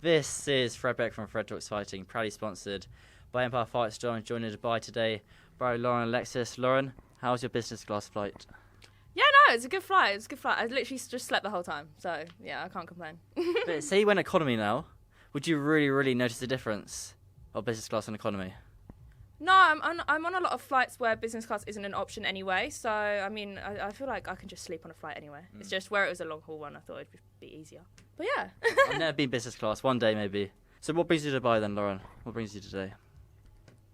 This is Fred Beck from Fred Talks Fighting, proudly sponsored by Empire Fights. Joined in Dubai today by Lauren and Alexis. Lauren, how was your business class flight? Yeah, no, it's a good flight. I literally just slept the whole time, so yeah, I can't complain. But say you went economy now, would you really notice the difference of business class and economy? No, I'm on a lot of flights where business class isn't an option anyway. So I mean, I feel like I can just sleep on a flight anyway. It's just where it was a long haul one, I thought it'd be easier. But yeah. I've never been business class. One day maybe. So what brings you to Dubai then, Lauren? What brings you today?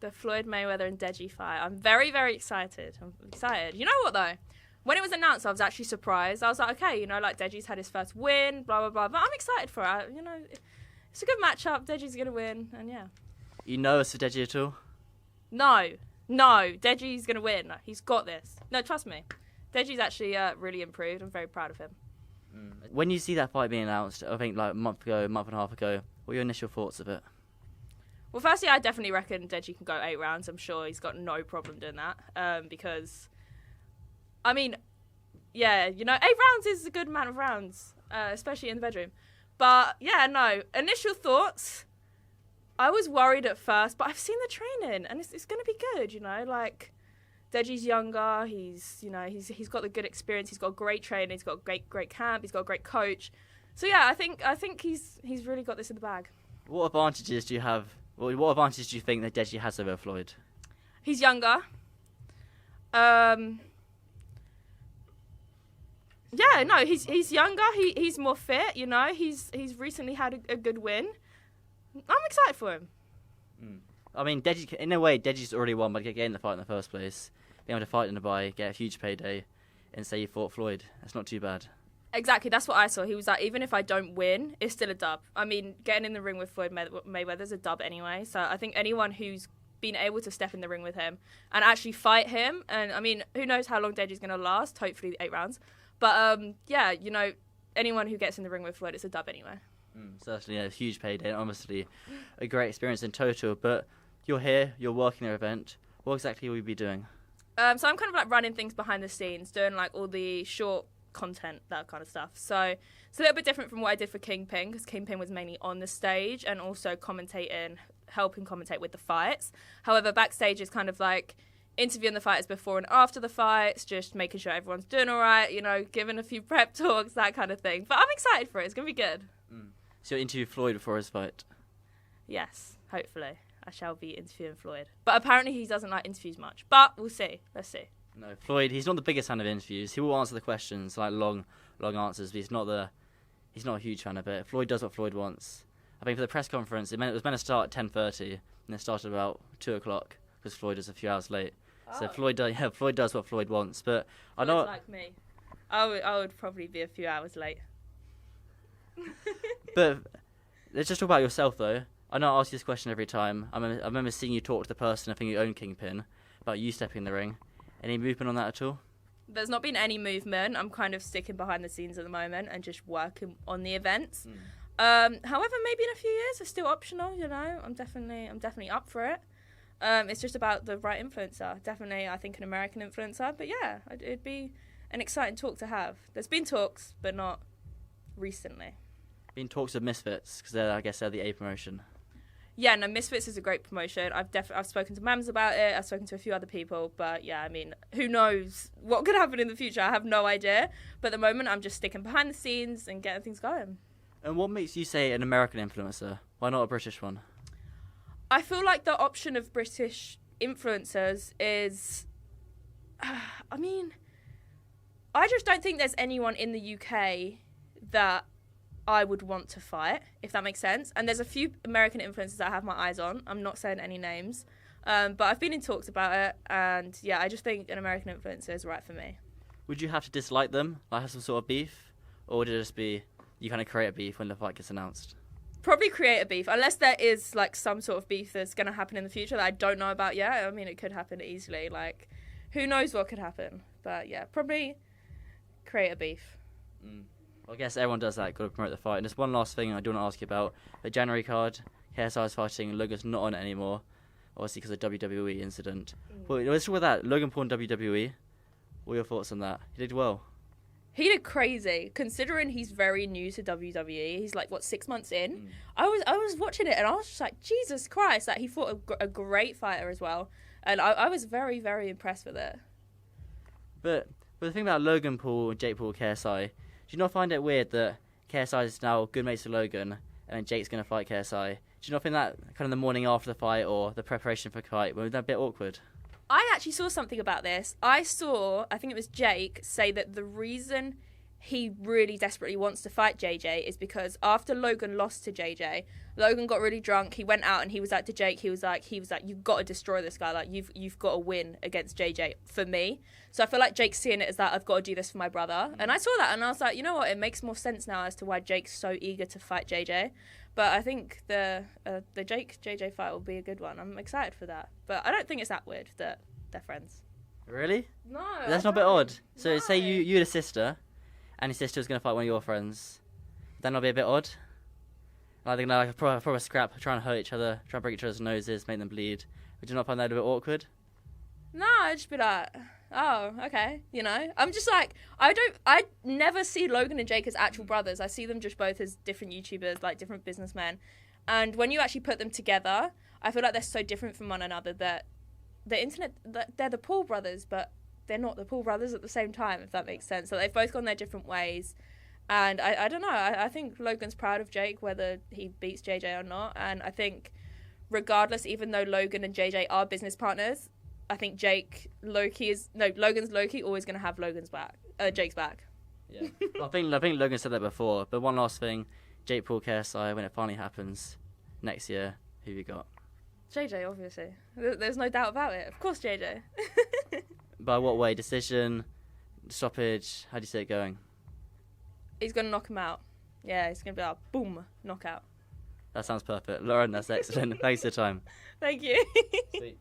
The Floyd Mayweather and Deji fight. I'm very excited. You know what though? When it was announced, I was actually surprised. I was like, okay, like Deji's had his first win, blah blah blah. But I'm excited for it. It's a good matchup. Deji's gonna win, and yeah. You nervous for Deji at all? No, Deji's going to win. He's got this. No, trust me. Deji's actually really improved. I'm very proud of him. When you see that fight being announced, I think like a month and a half ago, what were your initial thoughts of it? Well, firstly, I definitely reckon Deji can go 8 rounds. I'm sure he's got no problem doing that. Because, I mean, yeah, 8 rounds is a good amount of rounds, especially in the bedroom. But, yeah, no. Initial thoughts... I was worried at first, but I've seen the training, and it's going to be good, Like, Deji's younger, he's got the good experience, he's got great training, he's got great camp, he's got a great coach. So, yeah, I think he's really got this in the bag. What advantages do you have, what advantages do you think that Deji has over Floyd? He's younger. Yeah, no, he's younger, he's more fit, he's recently had a good win. I'm excited for him. I mean, Deji, in a way, Deji's already won by getting the fight in the first place. Being able to fight in Dubai, get a huge payday, and say you fought Floyd. That's not too bad. Exactly, that's what I saw. He was like, even if I don't win, it's still a dub. I mean, getting in the ring with Floyd Mayweather's a dub anyway. So I think anyone who's been able to step in the ring with him and actually fight him, and I mean, who knows how long Deji's going to last? Hopefully 8 rounds. But yeah, anyone who gets in the ring with Floyd, it's a dub anyway. Certainly a huge payday, and honestly a great experience in total. But you're here, you're working their event. What exactly will you be doing? So I'm kind of like running things behind the scenes, doing like all the short content, that kind of stuff. So it's a little bit different from what I did for Kingpin, because Kingpin was mainly on the stage and also helping commentate with the fights. However, backstage is kind of like interviewing the fighters before and after the fights, just making sure everyone's doing all right, giving a few prep talks, that kind of thing. But I'm excited for it. It's going to be good. So you'll interview Floyd before his fight? Yes, hopefully. I shall be interviewing Floyd. But apparently he doesn't like interviews much. But we'll see. Let's see. No, Floyd, he's not the biggest fan of interviews. He will answer the questions, like long answers, but he's not a huge fan of it. Floyd does what Floyd wants. I think for the press conference, it was meant to start at 10:30, and it started about 2 o'clock, because Floyd is a few hours late. Oh. So Floyd does what Floyd wants. But I know... like me. I would probably be a few hours late. But let's just talk about yourself, though. I know I ask you this question every time. I remember seeing you talk to the person, I think you own Kingpin, about you stepping in the ring. Any movement on that at all? There's not been any movement. I'm kind of sticking behind the scenes at the moment and just working on the events. However, maybe in a few years, it's still optional. I'm definitely up for it. It's just about the right influencer. Definitely, I think an American influencer. But yeah, it'd be an exciting talk to have. There's been talks, but not recently. Been talks of Misfits, because I guess they're the A promotion. Yeah, no, Misfits is a great promotion. I've spoken to Mams about it. I've spoken to a few other people. But yeah, I mean, who knows what could happen in the future? I have no idea. But at the moment, I'm just sticking behind the scenes and getting things going. And what makes you say an American influencer? Why not a British one? I feel like the option of British influencers is... I mean, I just don't think there's anyone in the UK that I would want to fight, if that makes sense. And there's a few American influencers that I have my eyes on. I'm not saying any names. But I've been in talks about it. And yeah, I just think an American influencer is right for me. Would you have to dislike them? Like have some sort of beef? Or would it just be you kind of create a beef when the fight gets announced? Probably create a beef. Unless there is like some sort of beef that's going to happen in the future that I don't know about yet. I mean, it could happen easily. Like, who knows what could happen. But yeah, probably create a beef. Well, I guess everyone does that, got to promote the fight. And there's one last thing I do want to ask you about. The January card, KSI's fighting, Logan's not on it anymore, obviously because of the WWE incident. Well, let's talk about that. Logan Paul in WWE. What are your thoughts on that? He did well. He did crazy, considering he's very new to WWE. He's like, what, 6 months in? I was watching it and I was just like, Jesus Christ! Like, he fought a great fighter as well, and I was very, very impressed with it. But the thing about Logan Paul, Jake Paul, KSI, do you not find it weird that KSI is now good mates with Logan and Jake's going to fight KSI? Do you not think that kind of the morning after the fight or the preparation for the fight was that a bit awkward? I actually saw something about this. I think it was Jake, say that the reason he really desperately wants to fight JJ is because after Logan lost to JJ, Logan got really drunk. He went out and he was like to Jake, he was like, you've got to destroy this guy. Like, you've got to win against JJ for me. So I feel like Jake's seeing it as that I've got to do this for my brother. And I saw that and I was like, you know what? It makes more sense now as to why Jake's so eager to fight JJ. But I think the Jake JJ fight will be a good one. I'm excited for that. But I don't think it's that weird that they're friends. Really? No. That's not a bit odd. So No. say you had a sister, and your sister was going to fight one of your friends. Would that not be a bit odd? Like they're going to proper scrap, try and hurt each other, try and break each other's noses, make them bleed. Would you not find that a bit awkward? No, I'd just be like, oh, okay, you know. I'm just like, I never see Logan and Jake as actual brothers. I see them just both as different YouTubers, like different businessmen. And when you actually put them together, I feel like they're so different from one another that the internet, they're the Paul brothers, but they're not the Paul brothers at the same time, if that makes sense. So they've both gone their different ways. And I don't know, I think Logan's proud of Jake, whether he beats JJ or not. And I think regardless, even though Logan and JJ are business partners, I think Logan's low-key always going to have Jake's back. Yeah. Well, I think Logan said that before. But one last thing, Jake Paul KSI, when it finally happens next year, who have you got? JJ, obviously. There's no doubt about it. Of course, JJ. By what way? Decision, stoppage? How do you see it going? He's going to knock him out. Yeah, he's going to be like, boom, knockout. That sounds perfect. Lauren, that's excellent. Thanks for your time. Thank you. Sweet.